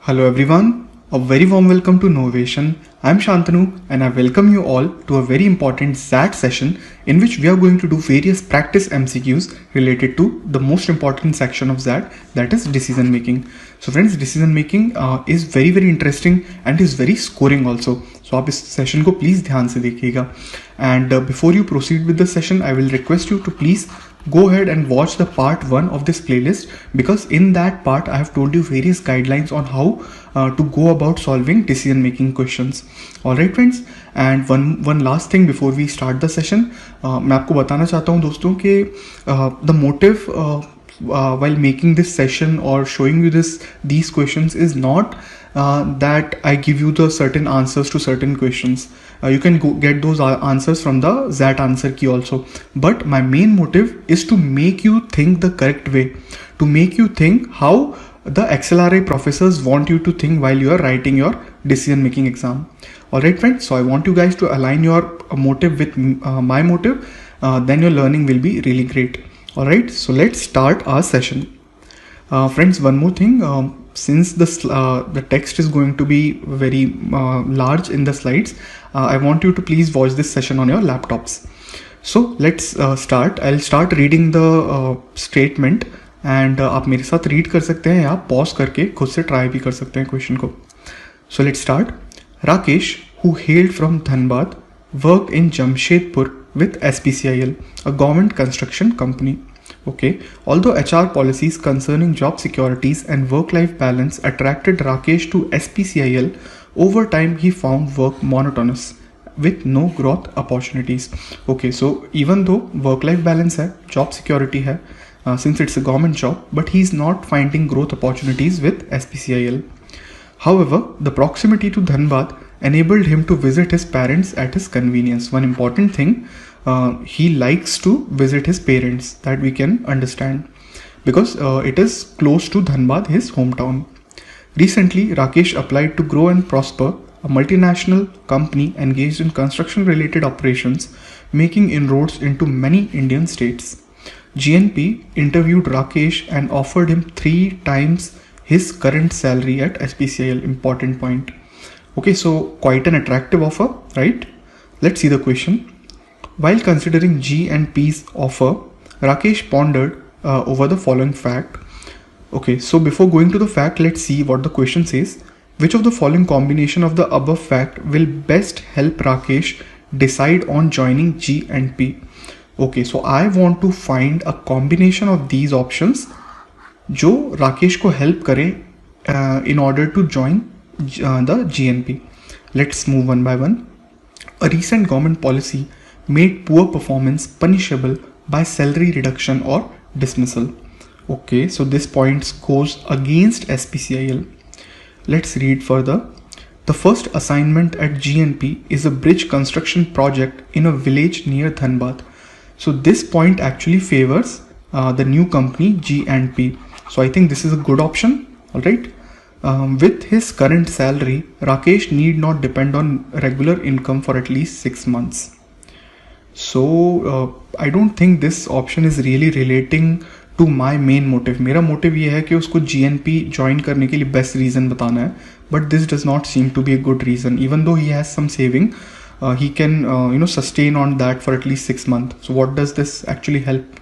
Hello everyone, a very warm welcome to Knowvation. I'm Shantanu and I welcome you all to a very important XAT session in which we are going to do various practice MCQs related to the most important section of XAT, that is decision making. So friends, decision making is very interesting and is very scoring also. So आप इस session को please ध्यान से देखिएगा. And before you proceed with the session, I will request you to please go ahead and watch the part 1 of this playlist, because in that part I have told you various guidelines on how to go about solving decision making questions. Alright friends, and one last thing before we start the session, मैं आपको बताना चाहता हूँ दोस्तों कि the motive while making this session or showing you these questions is not that I give you the certain answers to certain questions. You can go get those answers from the XAT answer key also. But my main motive is to make you think the correct way, to make you think how the XLRI professors want you to think while you are writing your decision making exam. Alright friends, so I want you guys to align your motive with my motive, then your learning will be really great. Alright, so let's start our session. Friends, one more thing, since the text is going to be very large in the slides, I want you to please watch this session on your laptops. So let's start. I'll start reading the statement and आप मेरे साथ read कर सकते हैं या pause करके खुद से try भी कर सकते हैं question को. So let's start. Rakesh, who hailed from Dhanbad, worked in Jamshedpur with SPCIL, a government construction company. Okay, although HR policies concerning job securities and work-life balance attracted Rakesh to SPCIL, over time he found work monotonous with no growth opportunities. Okay, so even though work-life balance hai, job security hai, since it's a government job, but he's not finding growth opportunities with SPCIL. However, the proximity to Dhanbad enabled him to visit his parents at his convenience. One important thing, he likes to visit his parents, that we can understand, because it is close to Dhanbad, his hometown. Recently, Rakesh applied to Grow and Prosper, a multinational company engaged in construction related operations, making inroads into many Indian states. GNP interviewed Rakesh and offered him 3 times his current salary at SPCIL. Important point. Okay, so quite an attractive offer, right? Let's see the question. While considering G and P's offer, Rakesh pondered over the following fact. Okay, so before going to the fact, let's see what the question says. Which of the following combination of the above fact will best help Rakesh decide on joining G and P? Okay, so I want to find a combination of these options जो राकेश को help करे in order to join the GNP. Let's move one by one. A recent government policy made poor performance punishable by salary reduction or dismissal. Okay, so this point goes against SPCIL. Let's read further. The first assignment at GNP is a bridge construction project in a village near Dhanbad. So this point actually favors the new company G and P. So I think this is a good option. Alright. With his current salary, Rakesh need not depend on regular income for at least 6 months. So I don't think this option is really relating to my main motive. मेरा motive ये है कि उसको GNP join करने के लिए best reason बताना है. But this does not seem to be a good reason. Even though he has some saving, he can sustain on that for at least 6 months. So what does this actually help?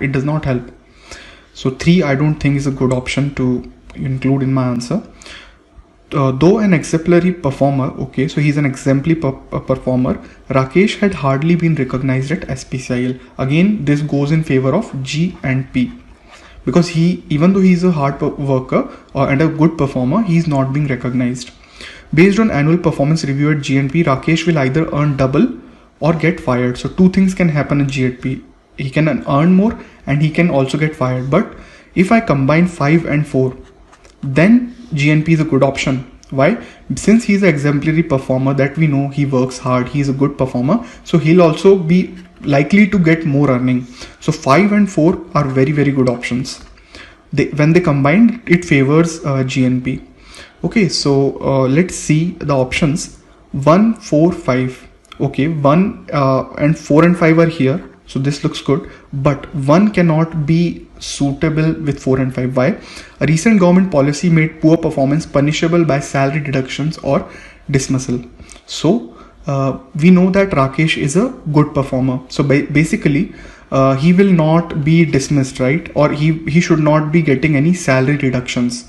It does not help. So 3 I don't think is a good option to include in my answer. Though an exemplary performer, okay, so he's an exemplary performer, Rakesh had hardly been recognized at SPCIL. Again, this goes in favor of G and P, because even though he's a hard worker and a good performer, he's not being recognized. Based on annual performance review at GNP, Rakesh will either earn double or get fired. So 2 things can happen in GNP. He can earn more and he can also get fired. But if I combine 5 and 4, then GNP is a good option. Why? Since he's an exemplary performer, that we know, he works hard, he's a good performer, so he'll also be likely to get more earning. So 5 and 4 are very good options. When they combine, it favors GNP. Okay, so let's see the options. 1, 4, 5. Okay, 1 and 4 and 5 are here, so this looks good. but one cannot be suitable with 4 and 5. Why? A recent government policy made poor performance punishable by salary deductions or dismissal. So we know that Rakesh is a good performer. So basically he will not be dismissed, right? Or he should not be getting any salary reductions.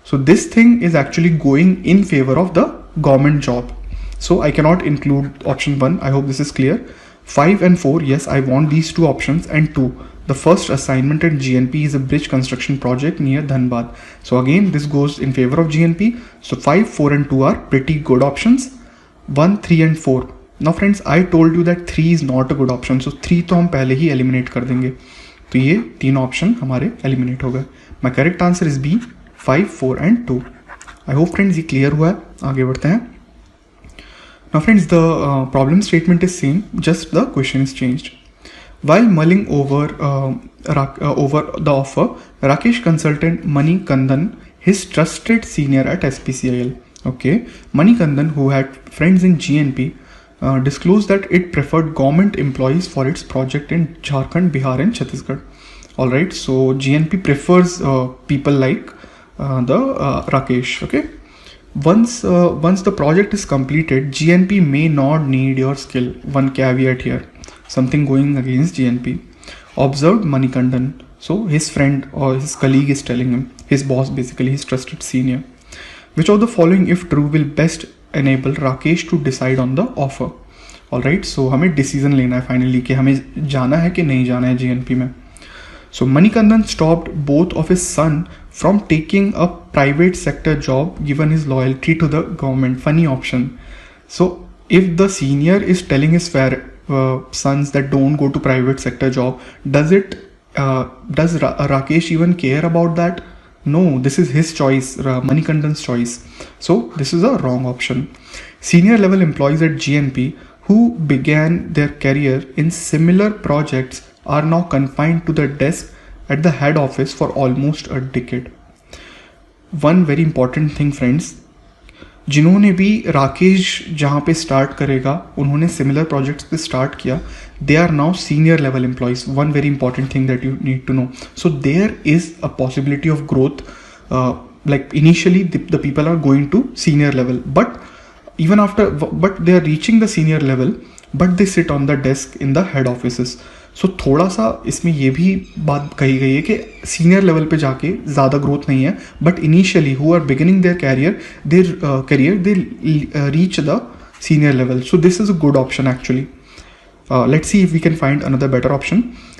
So this thing is actually going in favor of the government job. So I cannot include option 1. I hope this is clear. 5 and 4, yes, I want these two options. And 2, the first assignment at GNP is a bridge construction project near Dhanbad. So again, this goes in favor of GNP. So 5, 4 and 2 are pretty good options. 1, 3 and 4. Now friends, I told you that 3 is not a good option. So 3 तो हम पहले ही eliminate कर देंगे. तो ये 3 option हमारे eliminate हो गए. My correct answer is B, 5, 4 and 2. I hope friends ये clear हुआ है. आगे बढ़ते हैं. Now friends, the problem statement is same, just the question is changed. While mulling over the offer, Rakesh consulted Mani Kandan, his trusted senior at SPCIL. Okay, Mani Kandan, who had friends in GNP, disclosed that it preferred government employees for its project in Jharkhand, Bihar and Chhattisgarh. Alright, so GNP prefers people like the Rakesh. Okay. Once the project is completed, GNP may not need your skill. One caveat here, something going against GNP, observed Manikandan. So his friend or his colleague is telling him, his boss basically, his trusted senior, which of the following if true will best enable Rakesh to decide on the offer. Alright, so हमें decision लेना है finally कि हमें जाना है कि नहीं जाना है GNP में. So Manikandan stopped both of his son from taking a private sector job given his loyalty to the government. Funny option. So if the senior is telling his sons that don't go to private sector job, does Rakesh even care about that? No, this is his choice, Manikandan's choice. So this is a wrong option. Senior level employees at GNP who began their career in similar projects are now confined to the desk at the head office for almost a decade. One very important thing friends, जिन्होंने भी राकेश जहाँ पे start करेगा उन्होंने similar projects पे start किया, they are now senior level employees. One very important thing that you need to know. So there is a possibility of growth. Like initially the people are going to senior level, but even after, but they are reaching the senior level, but they sit on the desk in the head offices. So थोड़ा सा इसमें ये भी बात कही गई है कि सीनियर लेवल पे जाके ज़्यादा ग्रोथ नहीं है, but initially who are beginning their career they reach the senior level. So this is a good option actually. Let's see if we can find another better option.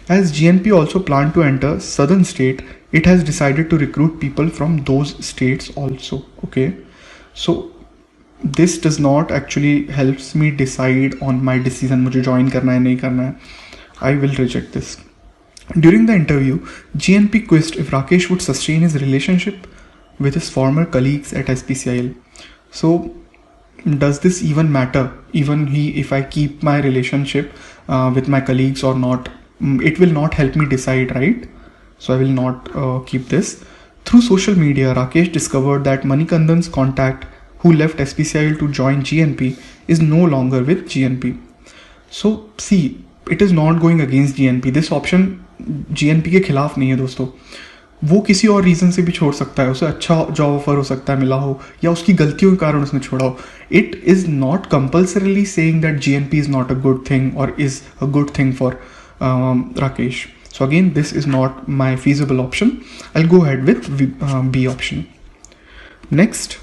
As GNP also planned to enter southern state, it has decided to recruit people from those states also. Okay, so this does not actually helps me decide on my decision. मुझे join करना है नहीं करना है. I will reject this. During the interview, GNP quizzed if Rakesh would sustain his relationship with his former colleagues at SPCIL. So does this even matter? Even if I keep my relationship with my colleagues or not, it will not help me decide, right? So I will not keep this. Through social media, Rakesh discovered that Manikandan's contact who left SPCIL to join GNP is no longer with GNP. So see, it is not going against GNP. This option GNP के खिलाफ नहीं है दोस्तों. वो किसी और reason से भी छोड़ सकता है, उसे अच्छा जॉब ऑफर हो सकता है मिला हो, या उसकी गलतियों के कारण उसने छोड़ा हो. It is not compulsorily saying that GNP is not a good thing और is a good thing for Rakesh. So again, this is not my feasible option. I'll go ahead with B option. Next,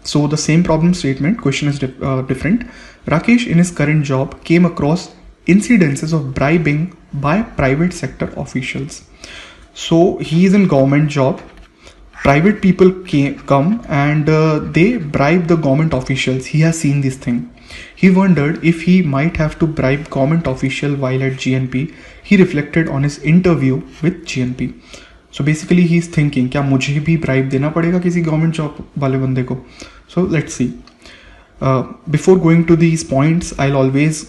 so the same problem statement, question is different. Rakesh in his current job came across incidences of bribing by private sector officials. So he is in government job. Private people come and they bribe the government officials. He has seen this thing. He wondered if he might have to bribe government official while at GNP. He reflected on his interview with GNP. So basically he is thinking, क्या मुझे भी bribe देना पड़ेगा किसी government job वाले बंदे को? So let's see. Before going to these points, I'll always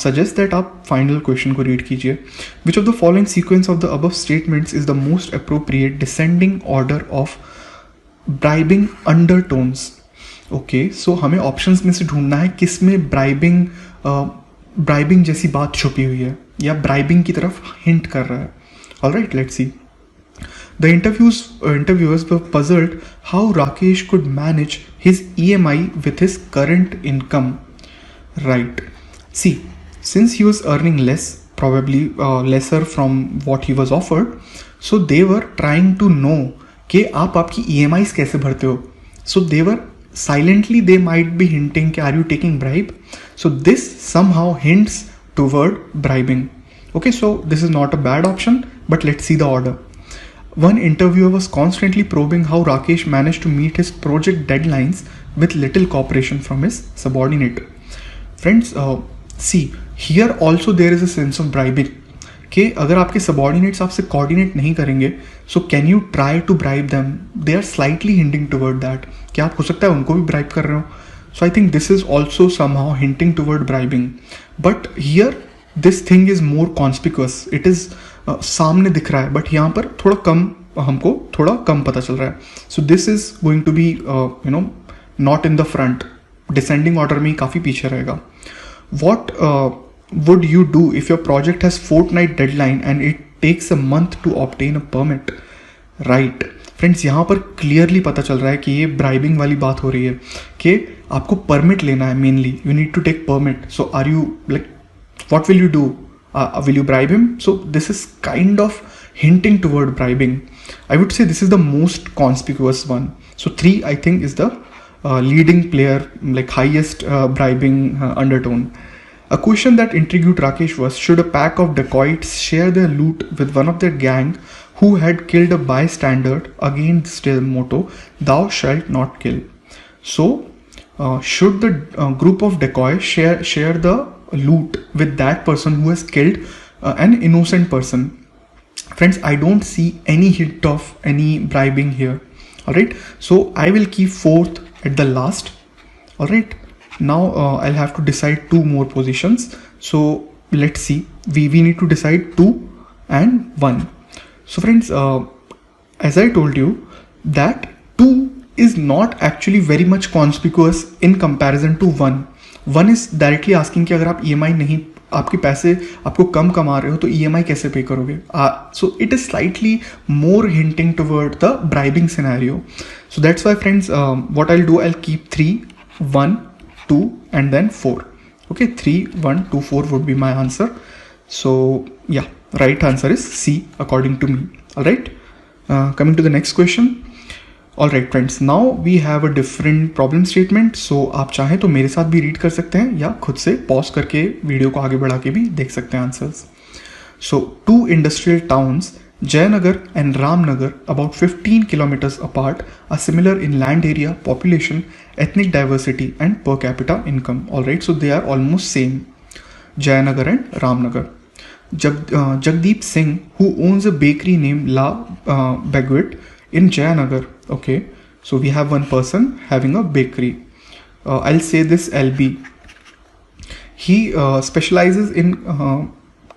suggest that आप final question को read कीजिए. Which of the following sequence of the above statements is the most appropriate descending order of bribing undertones? Okay, so हमें options में से ढूंढना है किस में bribing जैसी बात छुपी हुई है. या ब्राइबिंग की तरफ हिंट कर रहा है. Alright, let's see. The interviewers were puzzled how Rakesh could manage his EMI with his current income. Right. See, since he was earning less, probably lesser from what he was offered, so they were trying to know कि आप आपकी EMIs कैसे भरते हो. So they were silently, they might be hinting कि are you taking bribe? So this somehow hints toward bribing. Okay, so this is not a bad option, but let's see the order. One interviewer was constantly probing how Rakesh managed to meet his project deadlines with little cooperation from his subordinate. Friends, see, here also there is a sense of bribing. कि अगर आपके subordinates आपसे coordinate नहीं करेंगे, so can you try to bribe them? They are slightly hinting toward that. कि आप हो सकता है उनको भी bribe कर रहे हो. So I think this is also somehow hinting toward bribing. But here this thing is more conspicuous. It is सामने दिख रहा है, बट यहाँ पर थोड़ा कम, हमको थोड़ा कम पता चल रहा है. So this is going to be not in the front, descending order में काफ़ी पीछे रहेगा. What would you do if your project has fortnight deadline and it takes a month to obtain a permit. Right friends, यहाँ पर clearly पता चल रहा है कि ये ब्राइबिंग वाली बात हो रही है कि आपको परमिट लेना है. Mainly you need to take permit. So are you like, what will you do? Will you bribe him? So this is kind of hinting toward bribing. I would say this is the most conspicuous one. So 3 I think is the leading player, like highest bribing undertone. A question that intrigued Rakesh was, should a pack of dacoits share their loot with one of their gang who had killed a bystander against their motto, thou shalt not kill? So should the group of dacoits share the loot with that person who has killed an innocent person? Friends, I don't see any hint of any bribing here. Alright, so I will keep 4th at the last. Alright, now I'll have to decide 2 more positions. So let's see, we need to decide 2 and 1. So friends, as I told you that 2 is not actually very much conspicuous in comparison to 1. 1 is directly asking कि अगर आप EMI नहीं, आपके पैसे आपको कम कमा रहे हो तो EMI कैसे पे करोगे. So it is slightly more hinting toward the bribing scenario. So that's why friends, what I'll do, I'll keep 3, 1, 2 and then 4. Okay, 3, 1, 2, 4 would be my answer. So yeah, right answer is C according to me. Alright, coming to the next question. Alright friends, now we have a different problem statement. So आप चाहें तो मेरे साथ भी read कर सकते हैं या खुद से पॉज करके वीडियो को आगे बढ़ा के भी देख सकते हैं answers. So 2 industrial towns, Jayanagar and Ramnagar, about 15 kilometers apart, are similar in land area, population, ethnic diversity and per capita income. Alright, so they are almost same, Jayanagar and Ramnagar. Jagdeep Singh, who owns a bakery named La Baguette in Jayanagar. Okay, so we have one person having a bakery. I'll say this LB. He specializes in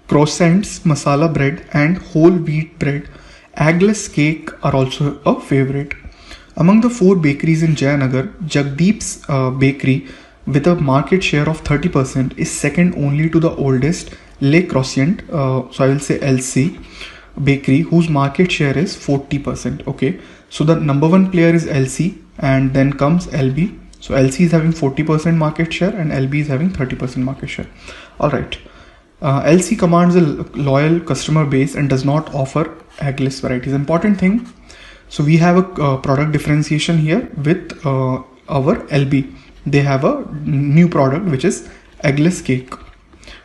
croissants, masala bread and whole wheat bread. Eggless cake are also a favorite. Among the 4 bakeries in Jayanagar, Jagdeep's bakery, with a market share of 30%, is second only to the oldest Le Croissant, so I will say LC bakery, whose market share is 40%. Okay, so the number 1 player is LC and then comes LB. So LC is having 40% market share and LB is having 30% market share. Alright, LC commands a loyal customer base and does not offer eggless varieties. Important thing, so we have a product differentiation here with our LB. They have a new product which is eggless cake.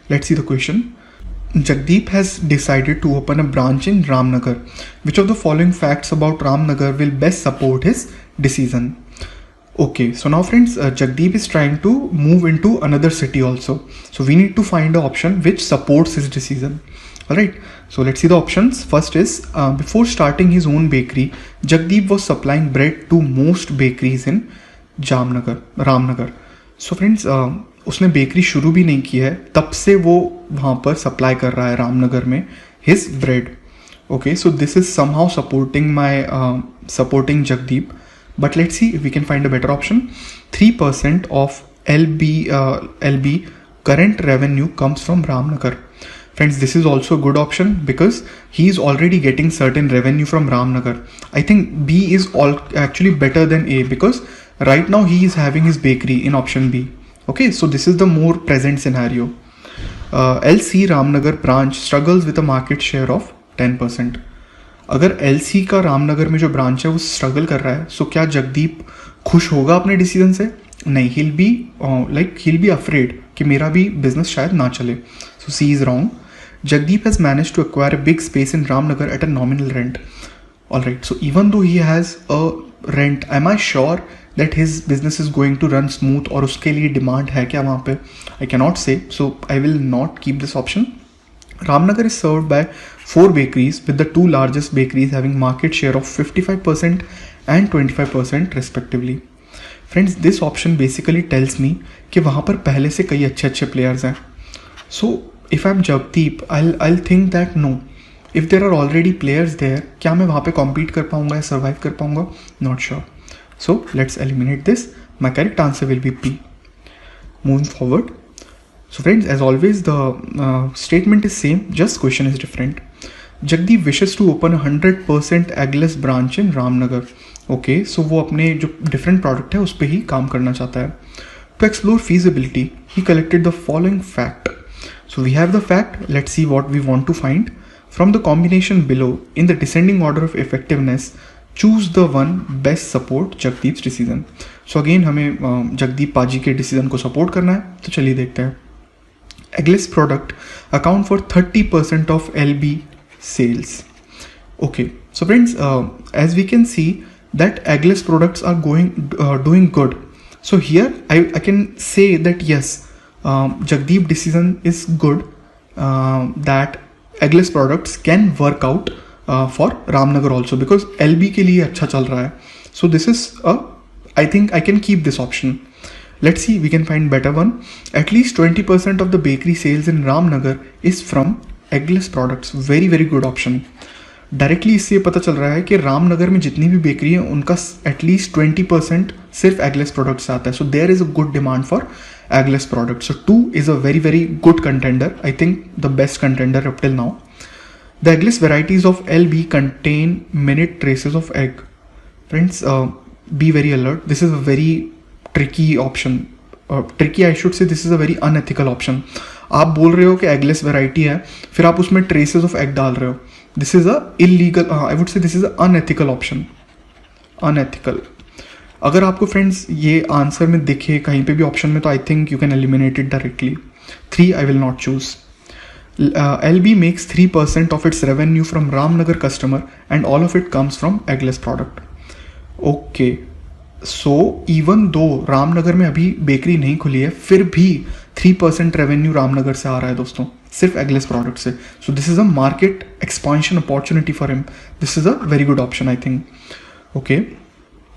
Let's see the question. Jagdeep has decided to open a branch in Ramnagar. Which of the following facts about Ramnagar will best support his decision? Okay, so now friends, Jagdeep is trying to move into another city also. So we need to find an option which supports his decision. Alright, so let's see the options. First is, before starting his own bakery, Jagdeep was supplying bread to most bakeries in Ramnagar. So friends, उसने bakery शुरू भी नहीं की है, तब से वो वहाँ पर सप्लाई कर रहा है रामनगर में his bread. Okay, so this is somehow supporting Jagdeep, but let's see if we can find a better option. 3% of LB current revenue comes from Ramnagar. Friends, this is also a good option because he is already getting certain revenue from Ramnagar. I think B is actually better than A because right now he is having his bakery in option B. Okay, so this is the more present scenario. LC Ramnagar branch struggles with a market share of 10%. अगर LC का रामनगर में जो branch है वो struggle कर रहा है, सो क्या जगदीप खुश होगा अपने डिसीजन से? नहीं, he'll be afraid कि मेरा भी बिजनेस शायद ना चले. So C is wrong. Jagdeep has managed to acquire a big space in Ramnagar at a nominal rent. Alright, so even though he has a rent, am I sure that his business is going to run smooth और उसके लिए demand है क्या वहाँ पे? I cannot say, so I will not keep this option. Ramnagar is served by 4 bakeries with the 2 largest bakeries having market share of 55% and 25% respectively. Friends, this option basically tells me कि वहाँ पर पहले से कई अच्छे players हैं. So if I'm Jagdeep, I'll think that no, if there are already players there, क्या मैं वहाँ पे compete कर पाऊँगा या survive कर पाऊँगा? Not sure. So let's eliminate this. My correct answer will be B. Moving forward. So friends, as always, the statement is same, just question is different. Jagdeep wishes to open a 100% eggless branch in Ramnagar. Okay, so वो अपने जो different product है उस पे ही काम करना चाहता है. To explore feasibility, he collected the following fact. So we have the fact, let's see what we want to find. From the combination below, in the descending order of effectiveness, choose the one best support Jagdeep's decision. So again हमें जगदीप पाजी के decision को support करना है, तो चलिए देखते हैं. Eggless product account for 30% of LB sales. Okay, so friends, as we can see that eggless products are doing good. So here I can say that yes, Jagdeep decision is good, that eggless products can work out for Ramnagar also because LB के लिए अच्छा चल रहा है. So this is I think I can keep this option. Let's see, we can find better one. At least 20% of the bakery sales in Ramnagar is from eggless products. Very very good option. Directly इससे पता चल रहा है कि रामनगर में जितनी भी bakery है उनका एटलीस्ट 20% सिर्फ एगलेस प्रोडक्ट्स आता है. So there is a good demand for eggless product. So 2 is a very very good contender. I think the best contender up till now. The eggless varieties of LB contain minute traces of egg. Friends, be very alert. This is a very tricky option. Tricky, I should say. This is a very unethical option. आप बोल रहे हो कि eggless variety है, फिर आप उसमें traces of egg डाल रहे हो. This is a illegal, I would say this is a unethical option. Unethical. अगर आपको फ्रेंड्स ये आंसर में दिखे कहीं पे भी ऑप्शन में, तो I think you can eliminate it directly. 3 I will not choose. LB makes 3% of its revenue from Ramnagar customer and all of it comes from eggless product. Okay. So even though Ramnagar में अभी bakery नहीं खुली है, फिर भी 3% revenue Ramnagar से आ रहा है दोस्तों, सिर्फ एगलेस प्रोडक्ट से. सो this is a market expansion opportunity for him. This is a very good option I think. Okay,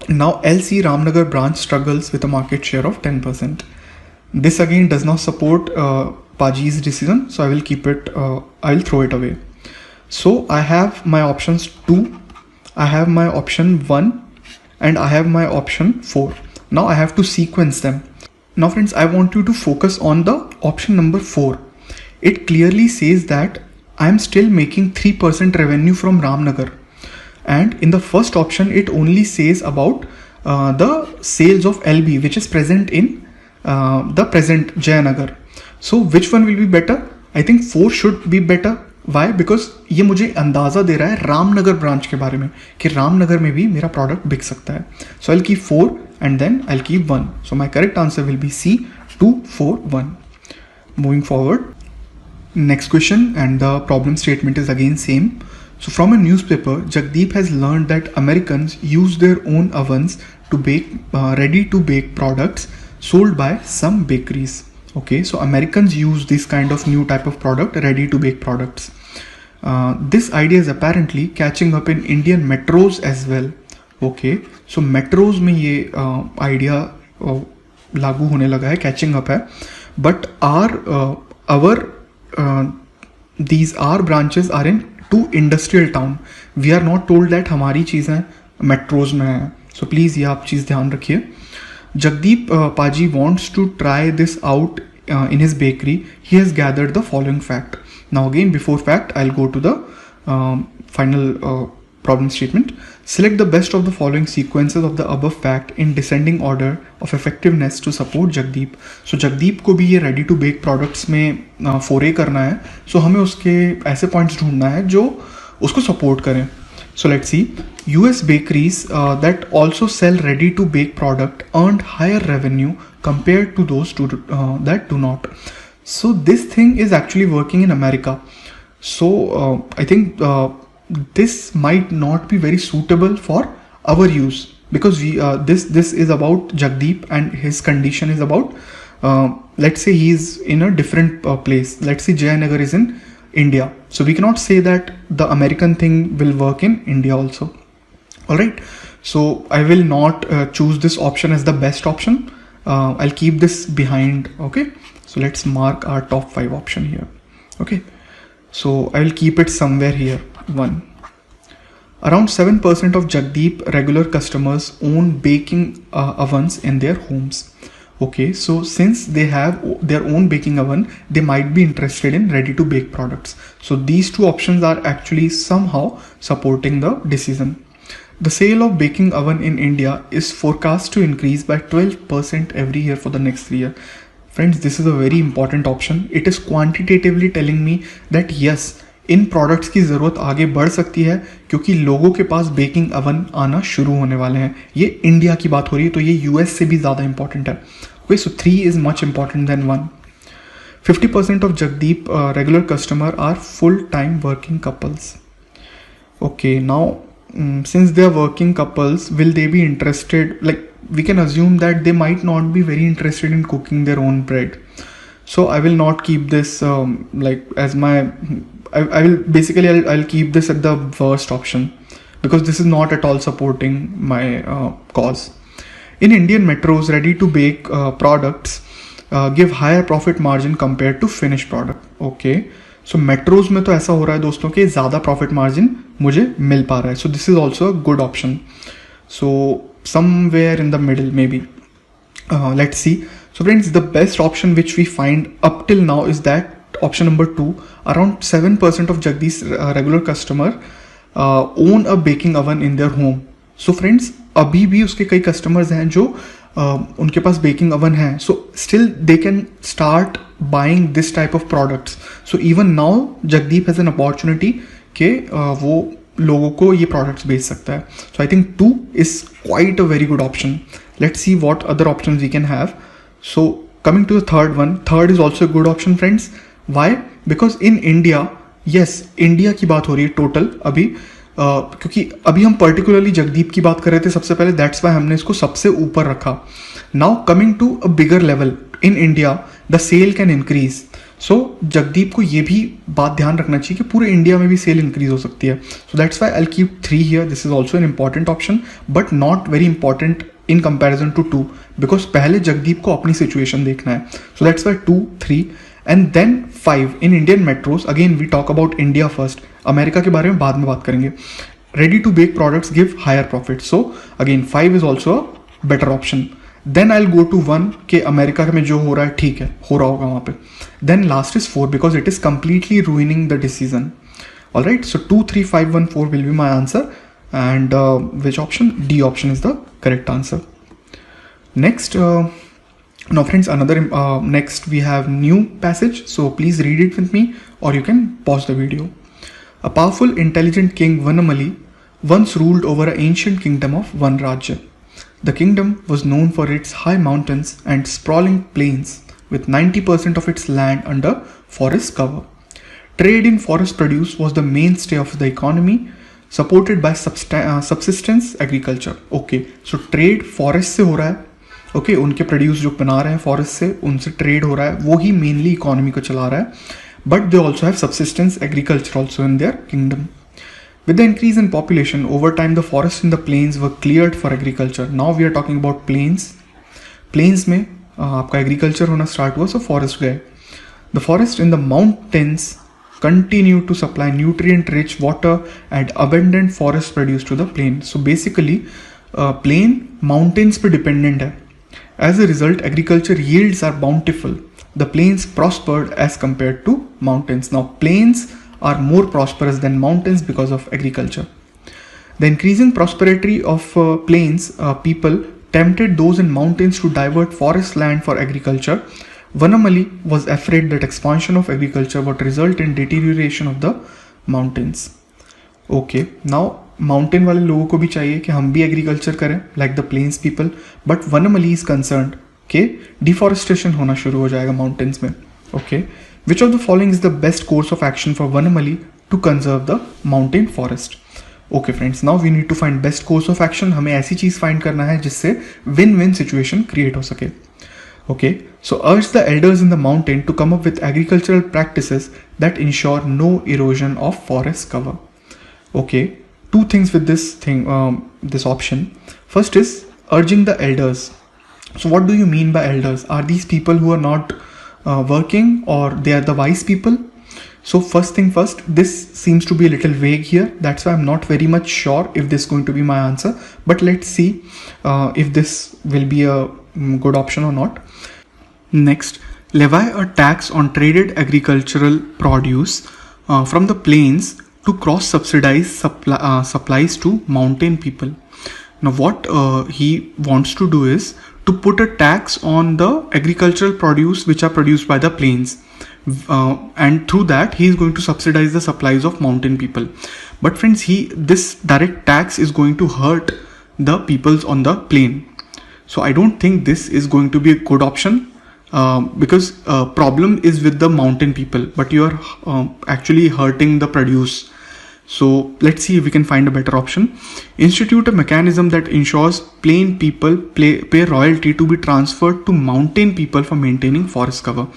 now LC Ramnagar branch struggles with a market share of 10%. This again does not support Paji's decision, so I will keep it, I will throw it away. So I have my options 2, I have my option 1, and I have my option 4. Now I have to sequence them. Now friends, I want you to focus on the option number 4. It clearly says that I am still making 3% revenue from Ramnagar. And in the first option, it only says about the sales of LB, which is present in the present Jayanagar. So which one will be better? I think 4 should be better. Why? Because ये मुझे अंदाज़ा दे रहा है Ramnagar branch के बारे में कि रामनगर में भी मेरा प्रोडक्ट बिक सकता है. So I'll keep 4 and then I'll keep 1. So my correct answer will be C, 2, 4, 1. Moving forward. Next question, and the problem statement is again same. So from a newspaper, Jagdeep has learned that Americans use their own ovens to bake ready to bake products sold by some bakeries. Okay, so Americans use this kind of new type of product, ready to bake products. This idea is apparently catching up in Indian metros as well. Okay, so metros में ये idea लागू होने लगा है, catching up है. But our these R branches are in 2 industrial town. We are not told that हमारी चीज़ें metros में हैं. So please ये आप चीज़ ध्यान रखिए. Jagdeep Paji wants to try this out in his bakery. He has gathered the following fact. Now again, before fact, I'll go to the final problem statement. Select the best of the following sequences of the above fact in descending order of effectiveness to support Jagdeep. So Jagdeep को भी ये ready to bake products में foray करना है. So हमें उसके ऐसे points ढूंढना है जो उसको support करें. So let's see. US bakeries that also sell ready to bake product earned higher revenue compared to those that do not. So this thing is actually working in America. So I think this might not be very suitable for our use, because we this is about Jagdeep and his condition is about let's say he is in a different place. Let's say Jayanagar is in India, so we cannot say that the American thing will work in India also. All right, so I will not choose this option as the best option. I'll keep this behind. Okay, so let's mark our top 5 option here. Okay, so I will keep it somewhere here. 1. Around 7% of Jagdeep regular customers own baking ovens in their homes. Okay, so since they have their own baking oven, they might be interested in ready to bake products. So these two options are actually somehow supporting the decision. The sale of baking oven in India is forecast to increase by 12% every year for the next 3 years. Friends, this is a very important option. It is quantitatively telling me that yes, in products की ज़रूरत आगे बढ़ सकती है क्योंकि लोगों के पास baking oven आना शुरू होने वाले हैं. ये इंडिया की बात हो रही है, तो ये यूएस से भी ज़्यादा इंपॉर्टेंट है. Okay, so 3 is much important then 1. 50% of Jagdeep regular customer are full time working couples. Okay, now since they are working couples, will they be interested, like we can assume that they might not be very interested in cooking their own bread. So I will not keep this like as my I will basically I'll keep this at the worst option because this is not at all supporting my cause. In Indian metros, ready to bake products give higher profit margin compared to finished product. Okay, so metros में तो ऐसा हो रहा है दोस्तों कि ज़्यादा profit margin मुझे मिल पा रहा है. So this is also a good option. So somewhere in the middle maybe. Let's see. So friends, the best option which we find up till now is that option number 2. Around 7% of Jagdeep's regular customer own a baking oven in their home. So friends, अभी भी उसके कई customers हैं जो उनके पास baking oven है. So still they can start buying this type of products. So even now Jagdeep has an opportunity कि वो लोगों को ये products बेच सकता है. So I think 2 is quite a very good option. Let's see what other options we can have. So coming to the third one, third is also a good option friends. Why? Because in India, yes, India की बात हो रही है total अभी क्योंकि अभी हम particularly Jagdeep की बात कर रहे थे सबसे पहले, that's why हमने इसको सबसे ऊपर रखा. Now coming to a bigger level, in India the sale can increase. So Jagdeep को ये भी बात ध्यान रखना चाहिए कि पूरे इंडिया में भी सेल इंक्रीज हो सकती है. So that's why I'll keep 3 here. This is also an important option but not very important in comparison to 2 because पहले जगदीप को अपनी सिचुएशन देखना है. So that's why 2, 3 and then 5 in Indian metros. Again we talk about India first. America के बारे में बाद में बात करेंगे. Ready to bake products give higher profit. So again 5 is also a better option. Then I'll go to 1 कि America में जो हो रहा है ठीक है, हो रहा होगा वहाँ पे. Then last is 4 because it is completely ruining the decision. Alright, so 2, 3, 5, 1, 4 will be my answer. And which option? D option is the correct answer. Next, now friends, another next we have new passage. So please read it with me or you can pause the video. A powerful, intelligent king Vanamali once ruled over an ancient kingdom of Vanrajya. The kingdom was known for its high mountains and sprawling plains with 90% of its land under forest cover. Trade in forest produce was the mainstay of the economy, supported by subsistence agriculture. Okay, so trade forest से हो रहा है. Okay, उनके produce जो बना रहे हैं forest से, उनसे trade हो रहा है, वो ही mainly economy को चला रहा है. But they also have subsistence agriculture also in their kingdom. With the increase in population, over time the forests in the plains were cleared for agriculture. Now we are talking about plains. Plains में आपका agriculture होना start हुआ, so forest गए. The forest in the mountains continue to supply nutrient-rich water and abundant forest produce to the plain. So basically, plain mountains पे dependent है. As a result, agriculture yields are bountiful. the plains prospered as compared to mountains. Now, plains are more prosperous than mountains because of agriculture. The increasing prosperity of plains people tempted those in mountains to divert forest land for agriculture. Vanamali was afraid that expansion of agriculture would result in deterioration of the mountains. Okay, now mountain वाले लोगों को भी चाहिए कि हम भी agriculture करें like the plains people, but Vanamali is concerned कि deforestation होना शुरू हो जाएगा mountains में. Okay, which of the following is the best course of action for Vanamali to conserve the mountain forest? Okay friends, now we need to find best course of action. हमें ऐसी चीज find करना है जिससे win-win situation create हो सके. Okay, so urge the elders in the mountain to come up with agricultural practices that ensure no erosion of forest cover. Okay, two things with this thing, this option. First is urging the elders. So what do you mean by elders? Are these people who are not working, or they are the wise people? So first thing first, this seems to be a little vague here. That's why I'm not very much sure if this is going to be my answer. But let's see if this will be a good option or not. Next, levy a tax on traded agricultural produce from the plains to cross-subsidize supplies to mountain people. Now what he wants to do is to put a tax on the agricultural produce which are produced by the plains. And through that he is going to subsidize the supplies of mountain people. But friends, this direct tax is going to hurt the peoples on the plain. So I don't think this is going to be a good option, because problem is with the mountain people, but you are actually hurting the produce. So let's see if we can find a better option. Institute a mechanism that ensures plain people pay royalty to be transferred to mountain people for maintaining forest cover.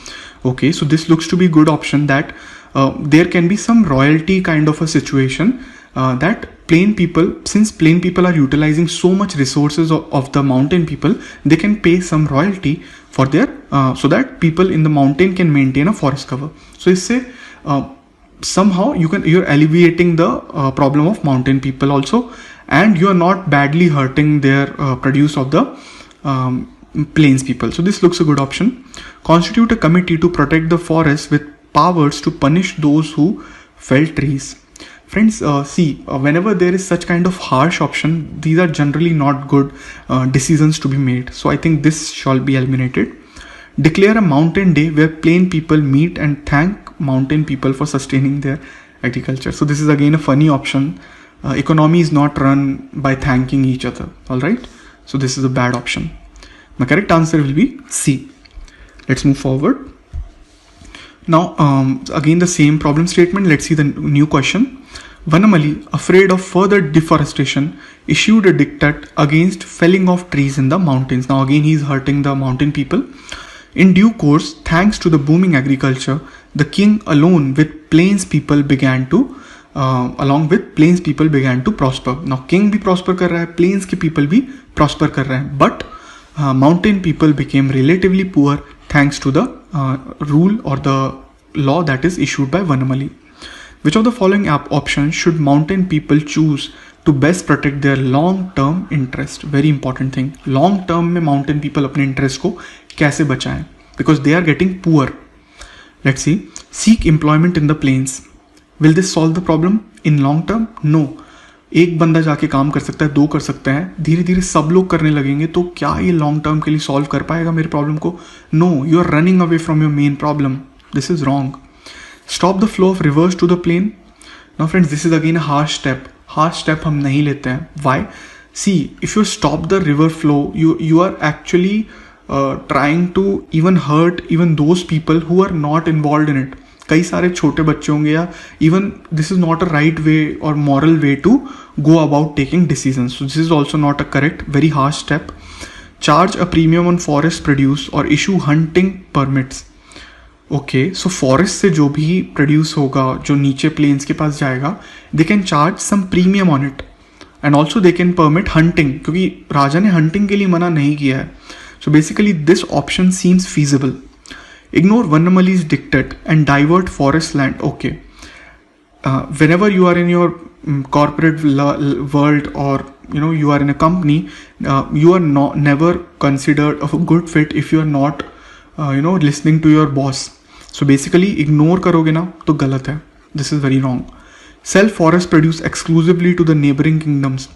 Okay, so this looks to be a good option, that there can be some royalty kind of a situation, that plain people, since plain people are utilizing so much resources of the mountain people, they can pay some royalty for their so that people in the mountain can maintain a forest cover. So it's say somehow you're alleviating the problem of mountain people also, and you are not badly hurting their produce of the plains people. So this looks a good option. Constitute a committee to protect the forest with powers to punish those who fell trees. Friends, whenever there is such kind of harsh option, these are generally not good decisions to be made. So I think this shall be eliminated. Declare a mountain day where plain people meet and thank mountain people for sustaining their agriculture. So this is again a funny option. Economy is not run by thanking each other. All right. So this is a bad option. My correct answer will be C. Let's move forward. Now, again the same problem statement. Let's see the new question. Vanamali, afraid of further deforestation, issued a diktat against felling of trees in the mountains. Now again he is hurting the mountain people. In due course, thanks to the booming agriculture, the king along with plains people began to prosper. Now king भी prosper कर रहा है, plains के people भी prosper कर रहे हैं, but mountain people became relatively poor thanks to the rule or the law that is issued by Vanamali. Which of the following options should mountain people choose to best protect their long-term interest? Very important thing. Long-term में mountain people अपने interest को कैसे बचाएं? Because they are getting poor. Let's see. Seek employment in the plains. Will this solve the problem in long term? No. एक बंदा जाके काम कर सकता है, दो कर सकते हैं, धीरे धीरे सब लोग करने लगेंगे, तो क्या ये लॉन्ग टर्म के लिए सॉल्व कर पाएगा मेरे प्रॉब्लम को? No, you are running away from your main problem. This is wrong. Stop the flow of rivers to the plain. Now friends, this is again a harsh step. Harsh step हम नहीं लेते हैं. Why? See, if you stop the river flow, you are actually trying to even hurt even those people who are not involved in it. कई सारे छोटे बच्चे होंगे, या even this is not a right way or moral way to go about taking decisions. So this is also not a correct, very harsh step. Charge a premium on forest produce or issue hunting permits. Okay, so forest से जो भी produce होगा, जो नीचे plains के पास जाएगा, they can charge some premium on it, and also they can permit hunting, क्योंकि राजा ने hunting के लिए मना नहीं किया है. So basically this option seems feasible. Ignore Vanamali's diktat and divert forest land. Okay. Whenever you are in your corporate world, or you are in a company, you are never considered a good fit if you are not listening to your boss. So basically ignore करोगे ना तो गलत है. This is very wrong. Sell forest produce exclusively to the neighboring kingdoms.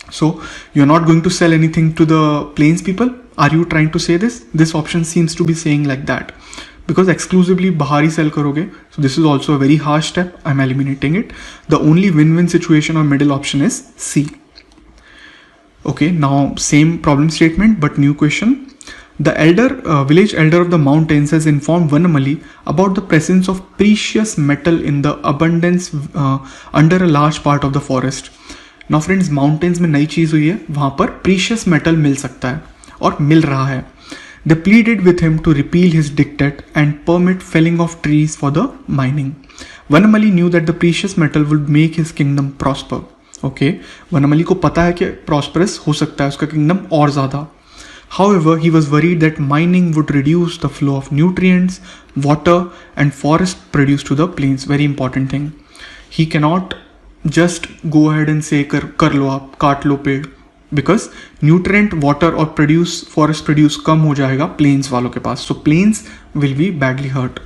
So you're not going to sell anything to the plains people? Are you trying to say this? This option seems to be saying like that. Because exclusively bahari sell karoge. So this is also a very harsh step. I'm eliminating it. The only win-win situation or middle option is C. Okay, now same problem statement but new question. The village elder of the mountains has informed Vanamali about the presence of precious metal in the abundance under a large part of the forest. Now friends, mountains में नई चीज हुई है, वहां पर precious metal मिल सकता है और मिल रहा है. They pleaded with him to repeal his dictate and permit felling of trees for the mining. Vanamali knew that the precious metal would make his kingdom prosper. Okay, Vanamali को पता है कि prosperous हो सकता है उसका kingdom और ज़्यादा. However, he was worried that mining would reduce the flow of nutrients, water, and forest produce to the plains. Very important thing. He cannot just go ahead and say कर लो आप, काट लो पेड़, because nutrient, water और forest produce कम हो जाएगा plains वालों के पास. So plains will be badly hurt.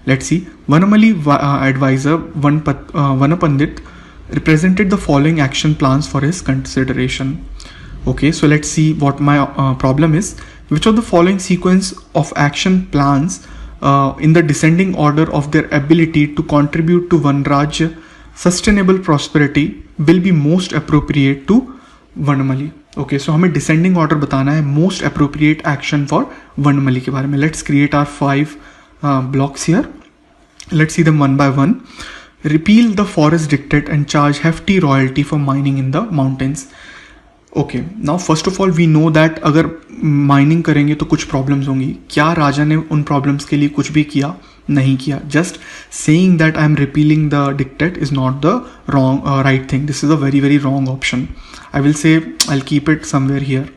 Let's see. Vanamali advisor Vanapandit represented the following action plans for his consideration. Okay, so let's see what my problem is. Which of the following sequence of action plans in the descending order of their ability to contribute to Vanrajya sustainable prosperity will be most appropriate to Vanamali? Okay, so हमें descending order बताना है most appropriate action for Vanamali के बारे में. Let's create our 5 blocks here. Let's see them one by one. Repeal the forest dictate and charge hefty royalty for mining in the mountains. Okay, now first of all we know that अगर mining करेंगे तो कुछ problems होंगी. क्या राजा ने उन problems के लिए कुछ भी किया? नहीं किया. Just saying that I am repealing the dictate is not the wrong right thing. This is a very very wrong option. I will say I will keep it somewhere here.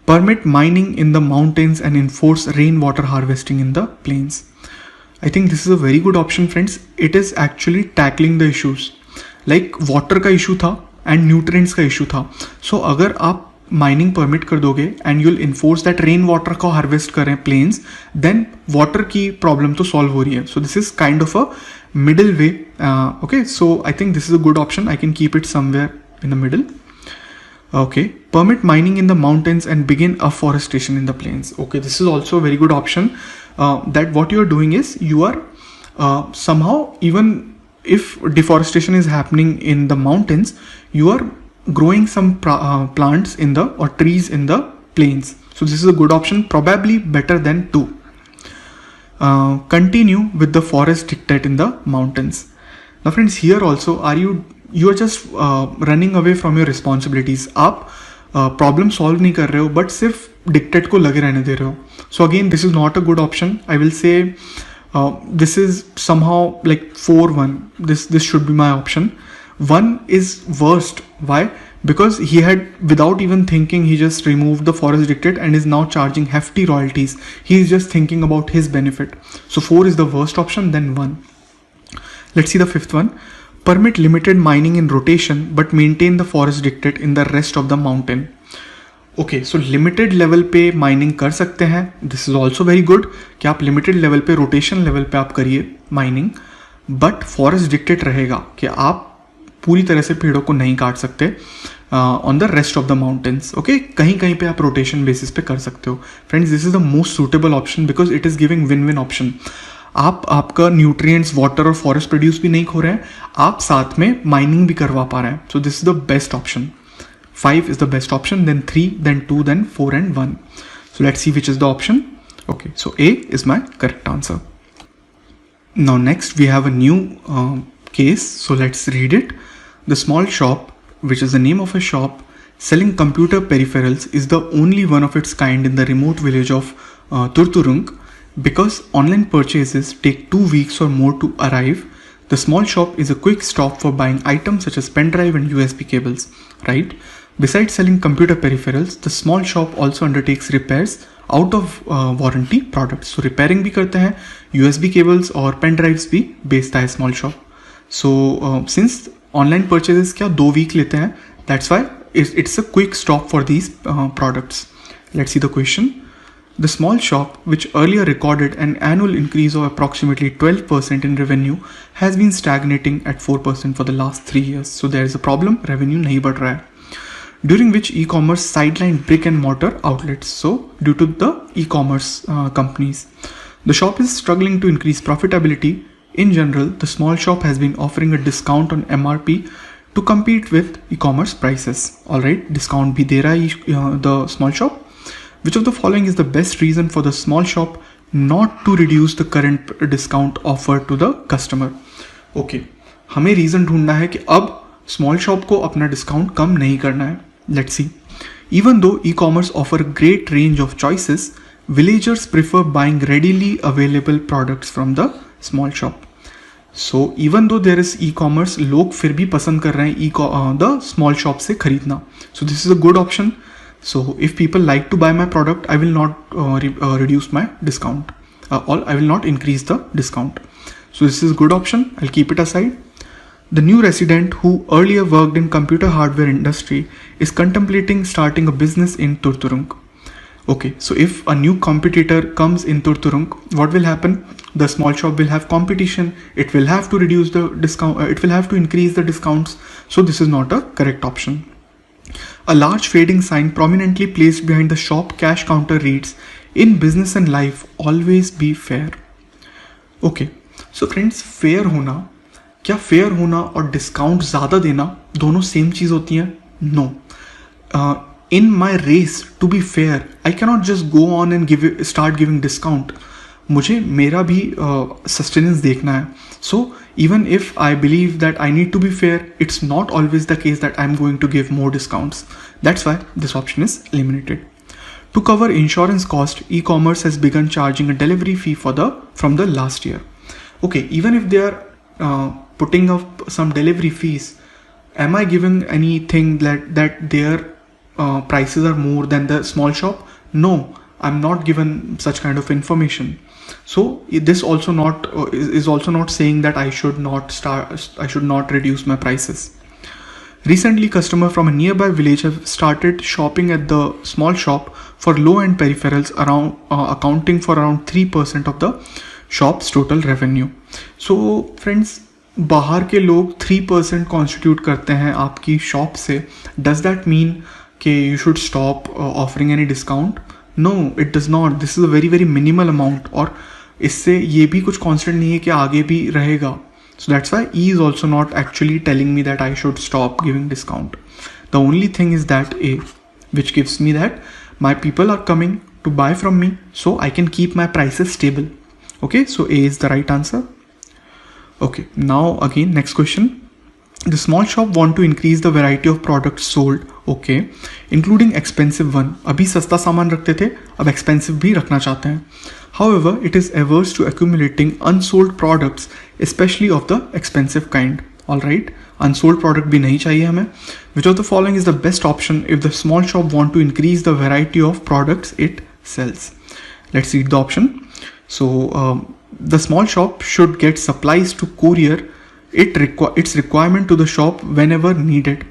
Permit mining in the mountains and enforce rain water harvesting in the plains. I think this is a very good option friends. It is actually tackling the issues. Like water का issue था and nutrients का issue था. सो अगर आप mining permit कर दोगे and you'll enforce that rain water को harvest करें प्लेन्स, देन वाटर की प्रॉब्लम तो सॉल्व हो रही है. So this is kind of a middle way. Okay, so I think this is a good option. I can keep it somewhere in the middle. Okay, permit mining in the mountains and begin afforestation in the plains. Okay, this is also a very good option. That what you are doing is you are somehow, even if deforestation is happening in the mountains, you are growing some plants in the or trees in the plains. So this is a good option, probably better than 2. Continue with the forest dictate in the mountains. Now friends, here also you are just running away from your responsibilities. आप problem solve नहीं कर रहे हो but सिर्फ dictate को लगे रहने दे रहे हो. So again, this is not a good option. I will say this is somehow like 4-1. This should be my option. 1 is worst. Why? Because he had, without even thinking, he just removed the forest dictate and is now charging hefty royalties. He is just thinking about his benefit. So 4 is the worst option, then 1. Let's see the 5th one. Permit limited mining in rotation but maintain the forest dictate in the rest of the mountain. Okay, so limited level पे mining कर सकते हैं. This is also very good कि आप limited level पे rotation level पे आप करिए mining, but forest dictate रहेगा कि आप पूरी तरह से पेड़ों को नहीं काट सकते on the rest of the mountains. Okay, कहीं कहीं पे आप rotation basis पे कर सकते हो. Friends, this is the most suitable option because it is giving win-win option. आपका न्यूट्रिएंट्स, वाटर और फॉरेस्ट प्रोड्यूस भी नहीं खो रहे हैं, आप साथ में माइनिंग भी करवा पा रहे हैं. सो this is the best option. 5 is the best option, then 3, then 2, then 4 and 1. So let's see which is the option. Okay, so A is my correct answer. Now next we have a new case, so let's read it. The small shop, which is the name of a shop selling computer peripherals, is the only one of its kind in the remote village of Turturung. Because online purchases take 2 weeks or more to arrive, the small shop is a quick stop for buying items such as pen drive and USB cables, right? Besides selling computer peripherals, the small shop also undertakes repairs out of warranty products. So repairing भी करते हैं, USB cables और pen drives भी बेचता है small shop. So since online purchases क्या 2 week लेते हैं, that's why it's a quick stop for these products. Let's see the question. The small shop, which earlier recorded an annual increase of approximately 12% in revenue, has been stagnating at 4% for the last 3 years. So there is a problem, revenue नहीं बढ़ रहा है. During which e-commerce sidelined brick and mortar outlets. So due to the e-commerce companies, the shop is struggling to increase profitability. In general, the small shop has been offering a discount on MRP to compete with e-commerce prices. Alright, discount भी दे रहा है the small shop. Which of the following is the best reason for the small shop not to reduce the current discount offered to the customer? Okay, हमें reason ढूंढना है कि अब small shop को अपना discount कम नहीं करना है. Let's see. Even though e-commerce offer a great range of choices, villagers prefer buying readily available products from the small shop. So even though there is e-commerce, लोग फिर भी पसंद कर रहे हैं the small shop से खरीदना. So this is a good option. So if people like to buy my product, I will not reduce my discount, or I will not increase the discount. So this is a good option. I'll keep it aside. The new resident who earlier worked in computer hardware industry is contemplating starting a business in Turturung. Okay, so if a new competitor comes in Turturung, what will happen? The small shop will have competition. It will have to reduce the discount. It will have to increase the discounts. So this is not a correct option. A large fading sign prominently placed behind the shop cash counter reads, "In business and life, always be fair." Okay, so friends, fair होना, क्या fair होना और discount ज़्यादा देना दोनों same चीज़ होती हैं? No. In my race to be fair, I cannot just go on and start giving discount. मुझे मेरा भी sustenance देखना है. So even if I believe that I need to be fair, it's not always the case that I'm going to give more discounts. That's why this option is eliminated. To cover insurance cost, e-commerce has begun charging a delivery fee from the last year. Okay, even if they are putting up some delivery fees, am I giving anything that their prices are more than the small shop? No, I'm not given such kind of information. So this also is also not saying that I should not reduce my prices. Recently, customers from a nearby village have started shopping at the small shop for low-end peripherals, accounting for around 3% of the shop's total revenue. So friends, बाहर के लोग 3% constitute करते हैं आपकी shop से. Does that mean कि you should stop offering any discount? No, it does not. This is a very very minimal amount, और इससे ये भी कुछ कॉन्स्टेंट नहीं है कि आगे भी रहेगा. So that's why he is also not actually telling me that I should stop giving discount. The only thing is that a which gives me that my people are coming to buy from me, so I can keep my prices stable. Okay, so A is the right answer. Okay, now again next question. The small shop want to increase the variety of products sold, okay, including expensive one. अभी सस्ता सामान रखते थे, अब expensive भी रखना चाहते हैं. However, it is averse to accumulating unsold products, especially of the expensive kind. Alright, unsold product भी नहीं चाहिए हमें. Which of the following is the best option if the small shop want to increase the variety of products it sells? Let's read the option. So the small shop should get supplies to courier its requirement to the shop whenever needed.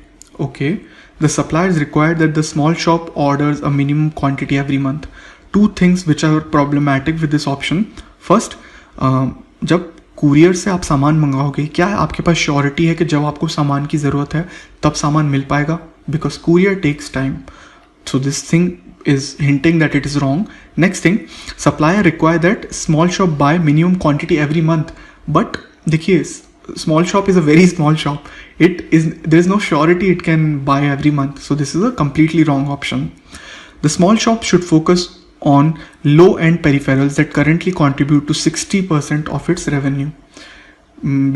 Okay, the suppliers require that the small shop orders a minimum quantity every month. Two things which are problematic with this option. First, जब courier से आप सामान मंगाओगे, क्या आपके पास surety है कि जब आपको सामान की ज़रूरत है तब सामान मिल पाएगा? Because courier takes time. So this thing is hinting that it is wrong. Next thing, supplier require that small shop buy minimum quantity every month. But देखिए, small shop is a very small shop. There is no surety it can buy every month. So this is a completely wrong option. The small shop should focus on low-end peripherals that currently contribute to 60% of its revenue.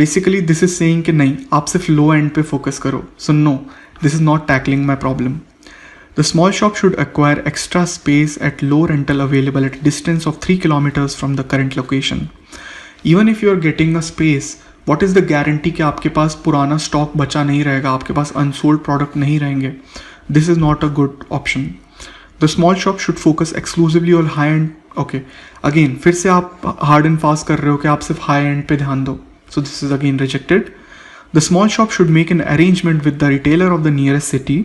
Basically, this is saying कि नहीं, आप सिर्फ low-end पे focus करो. So no, this is not tackling my problem. The small shop should acquire extra space at low rental available at a distance of 3 kilometers from the current location. Even if you are getting a space, what is the guarantee कि आपके पास पुराना stock बचा नहीं रहेगा, आपके पास unsold product नहीं रहेंगे? This is not a good option. The small shop should focus exclusively on high end. Okay, again फिर से आप हार्ड एंड फास्ट कर रहे हो कि आप सिर्फ हाई एंड पे ध्यान दो. So this is again rejected. The small shop should make an arrangement with the retailer of the nearest city.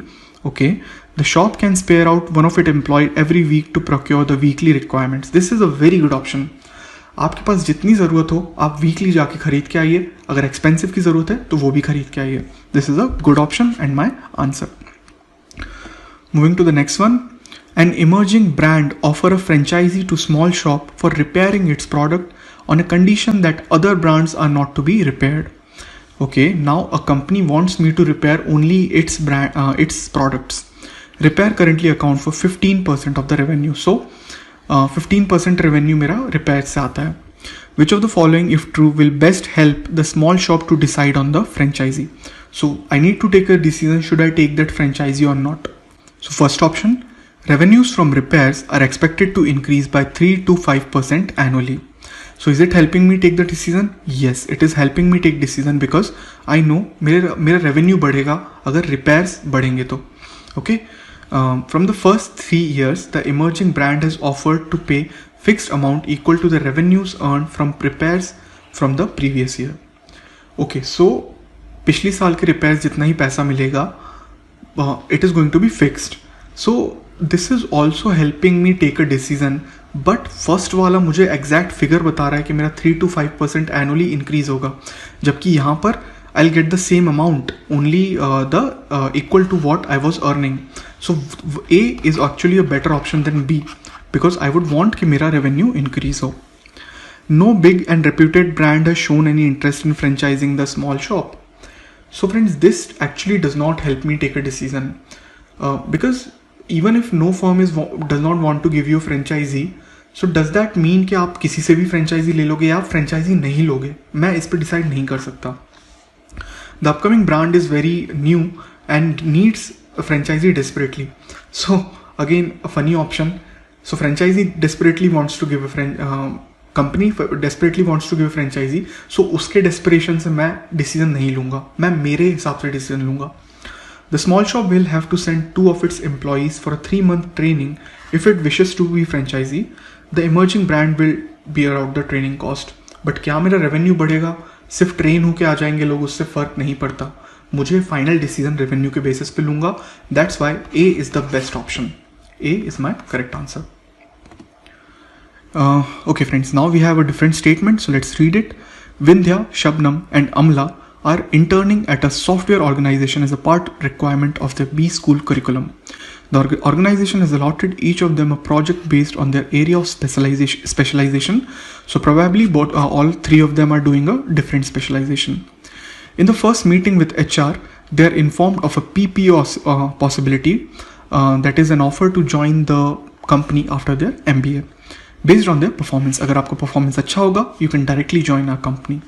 Okay, The shop can spare out one of its employee every week to procure the weekly requirements. This is a very good option. आपके पास जितनी ज़रूरत हो आप weekly जाके खरीद के आइए, अगर एक्सपेंसिव की ज़रूरत है तो वो भी खरीद के आइए. This is a good option and my answer. Moving to the next one. An emerging brand offer a franchisee to small shop for repairing its product on a condition that other brands are not to be repaired. Okay, now a company wants me to repair only its products. Repair currently account for 15% of the revenue. So 15% revenue मेरा repair से आता है. Which of the following, if true, will best help the small shop to decide on the franchisee? So I need to take a decision, should I take that franchisee or not? So first option, revenues from repairs are expected to increase by 3 to 5% annually. So is it helping me take the decision? Yes, it is helping me take decision because I know मेरा revenue बढ़ेगा अगर repairs बढ़ेंगे तो. Okay. From the first 3 years, the emerging brand has offered to pay fixed amount equal to the revenues earned from repairs from the previous year. Okay, so पिछली साल के repairs जितना ही पैसा मिलेगा, it is going to be fixed. So this is also helping me take a decision, but first वाला मुझे exact figure बता रहा है कि मेरा 3 to 5% annually increase होगा, जबकि यहाँ पर I'll get the same amount, only the equal to what I was earning. So A is actually a better option than B because I would want कि मेरा revenue increase हो. No big and reputed brand has shown any interest in franchising the small shop. So friends, this actually does not help me take a decision because even if no firm does not want to give you a franchisee, so does that mean कि आप किसी से भी franchisee ले लोगे या आप franchisee नहीं लोगे? मैं इस पर decide नहीं कर सकता. The upcoming brand is very new and needs a franchisee desperately. So again, a funny option. So franchisee desperately wants to give a company desperately wants to give a franchisee. So उसके desperation से मैं decision नहीं लूँगा. मैं मेरे हिसाब से decision लूँगा. The small shop will have to send 2 of its employees for a 3-month training if it wishes to be franchisee. The emerging brand will bear out the training cost. But क्या मेरा revenue बढ़ेगा? सिर्फ train होके आ जाएंगे लोग, उससे फ़र्क नहीं पड़ता. मुझे फाइनल डिसीजन रेवेन्यू के बेसिस पे लूँगा. That's why A is the best option. A is my correct answer. Okay friends, now we have a different statement, so let's read it. Vindhya, Shabnam and Amla are interning at a software organization as a part requirement of the B school curriculum. The organization has allotted each of them a project based on their area of specialization. So probably all 3 of them are doing a different specialization. In the first meeting with HR, they are informed of a PPO possibility, that is an offer to join the company after their MBA. Based on their performance, अगर आपका performance अच्छा होगा, you can directly join our company.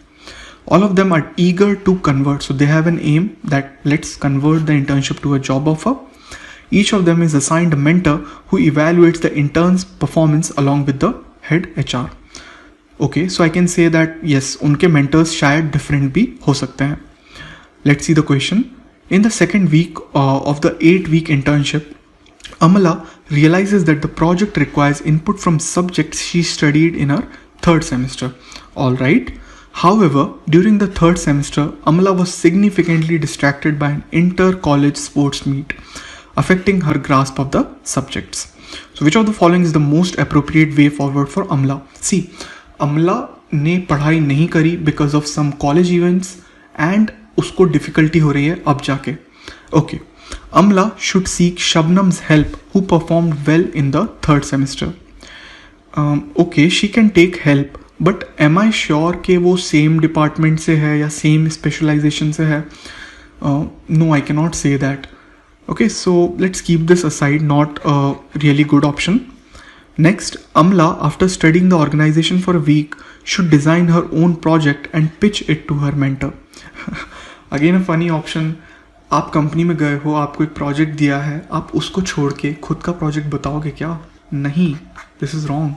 All of them are eager to convert, so they have an aim that let's convert the internship to a job offer. Each of them is assigned a mentor who evaluates the intern's performance along with the head HR. Okay, so I can say that yes, उनके mentors शायद different भी हो सकते हैं. Let's see the question. In the second week of the 8-week internship, Amala realizes that the project requires input from subjects she studied in her 3rd semester. All right. However, during the 3rd semester, Amala was significantly distracted by an inter-college sports meet, affecting her grasp of the subjects. So which of the following is the most appropriate way forward for Amala? See, Amala ने पढ़ाई नहीं करी because of some college events and उसको difficulty हो रही है अब जाके. Okay, Amala should seek Shabnam's help who performed well in the 3rd semester. Okay, she can take help. But am I sure कि वो सेम डिपार्टमेंट से है या सेम स्पेशलाइजेशन से है? No, I can not say that. Okay, so let's keep this aside, not a really good option. Next, Amla, after studying the organization for a week, should design her own project and pitch it to her mentor. Again a funny option. आप company में गए हो, आपको एक project दिया है, आप उसको छोड़ के खुद का प्रोजेक्ट बताओगे क्या? नहीं, this is wrong.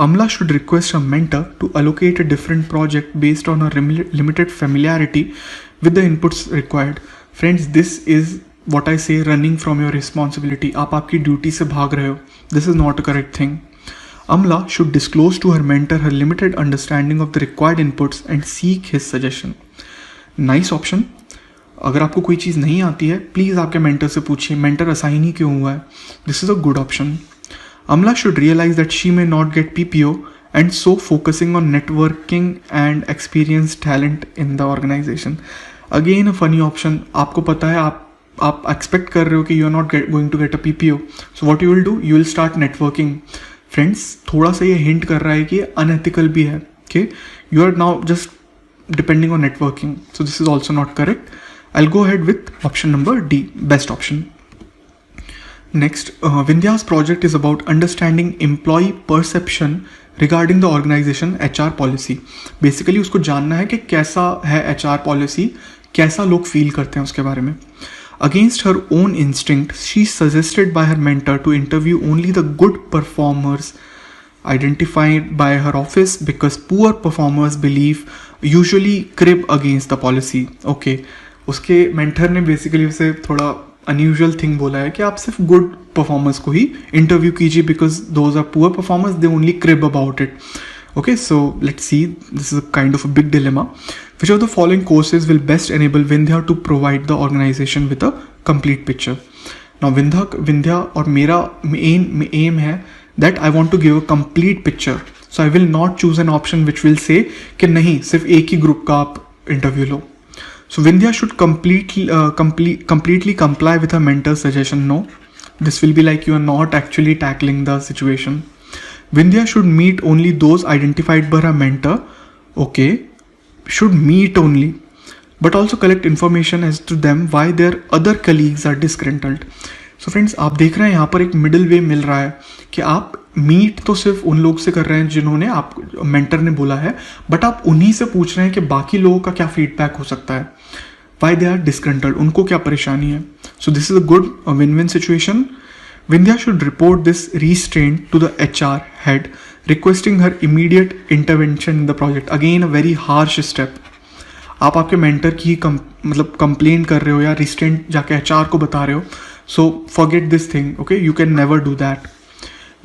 Amla should request a mentor to allocate a different project based on her limited familiarity with the inputs required. Friends, this is what I say, running from your responsibility. आप आपकी duty से भाग रहे हो. This is not a correct thing. Amla should disclose to her mentor her limited understanding of the required inputs and seek his suggestion. Nice option. अगर आपको कोई चीज़ नहीं आती है प्लीज़ आपके मेंटर से पूछिए, मेंटर असाइन ही क्यों हुआ है. This is a good option. Amla should realize that she may not get PPO and so focusing on networking and experience talent in the organization. Again a funny option. आपको पता है आप expect कर रहे हो कि you are not going to get a PPO. So what you will do? You will start networking. Friends, थोड़ा सा ये hint कर रहा है कि unethical भी है. Okay, you are now just depending on networking. So this is also not correct. I'll go ahead with option number D, best option. Next, Vindhya's project is about understanding employee perception regarding the organization HR policy. Basically उसको जानना है कि कैसा है HR policy, कैसा लोग feel करते हैं उसके बारे में. Against her own instinct, she suggested by her mentor to interview only the good performers identified by her office because poor performers believe usually crib against the policy. Okay, उसके mentor ने basically उसे थोड़ा unusual thing बोला है कि आप सिर्फ good performers को ही इंटरव्यू कीजिए because those are poor performers, they only crib about it. Okay, so let's see, this is a kind of a big dilemma. Which of the following courses will best enable Vindhya to provide the organisation with a complete picture. Now Vindhya और मेरा aim है that I want to give a complete picture. So I will not choose an option which will से कि नहीं सिर्फ एक ही group का आप interview low. So Vindhya should completely comply with her mentor's suggestion. No, this will be like you are not actually tackling the situation. Vindhya should meet only those identified by her mentor. Okay, should meet only, but also collect information as to them why their other colleagues are disgruntled. So friends, आप देख रहे हैं यहाँ पर एक middle way मिल रहा है कि आप मीट तो सिर्फ उन लोग से कर रहे हैं जिन्होंने आप मेंटर ने बोला है, बट आप उन्हीं से पूछ रहे हैं कि बाकी लोगों का क्या फीडबैक हो सकता है, वाई दे आर डिस्ग्रंटल्ड, उनको क्या परेशानी है. So this is a good win win situation. Vindhya should report this restraint to the HR head requesting her immediate intervention in the project. Again a very harsh step. आप आपके mentor की मतलब complain कर रहे हो या रिस्ट्रेंट जाके HR को बता रहे हो. So forget this thing, okay? You can never do that.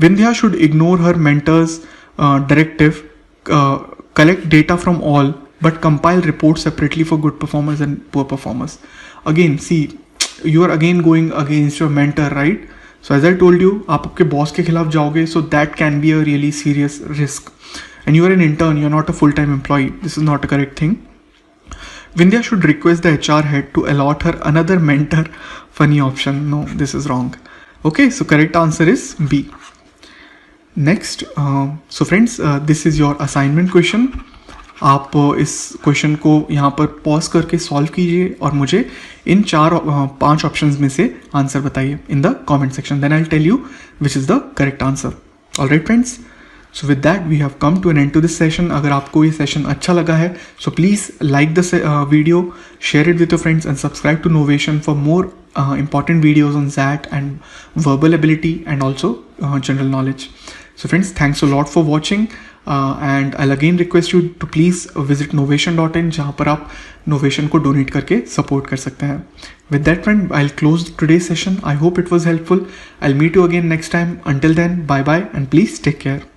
Vindhya should ignore her mentor's directive, collect data from all, but compile reports separately for good performers and poor performers. Again, see, you are again going against your mentor, right? So as I told you, आप आपके boss के खिलाफ जाओगे, so that can be a really serious risk. And you are an intern, you are not a full-time employee. This is not a correct thing. Vindhya should request the HR head to allot her another mentor. Funny option. No, this is wrong. Okay, so correct answer is B. Next, so friends, this is your assignment question. आप इस question को यहाँ पर pause करके solve कीजिए और मुझे इन 5 options में से आंसर बताइए in the comment section. Then I'll tell you which is the correct answer. All right, friends. So with that we have come to an end to this session. अगर आपको ये session अच्छा लगा है so please like the video, share it with your friends and subscribe to Knowvation for more important videos on XAT and verbal ability and also general knowledge. So friends, thanks a lot for watching and I'll again request you to please visit knowvation.in जहाँ पर आप Knowvation को donate करके support कर सकते हैं. With that friend, I'll close today's session. I hope it was helpful. I'll meet you again next time. Until then, bye bye and please take care.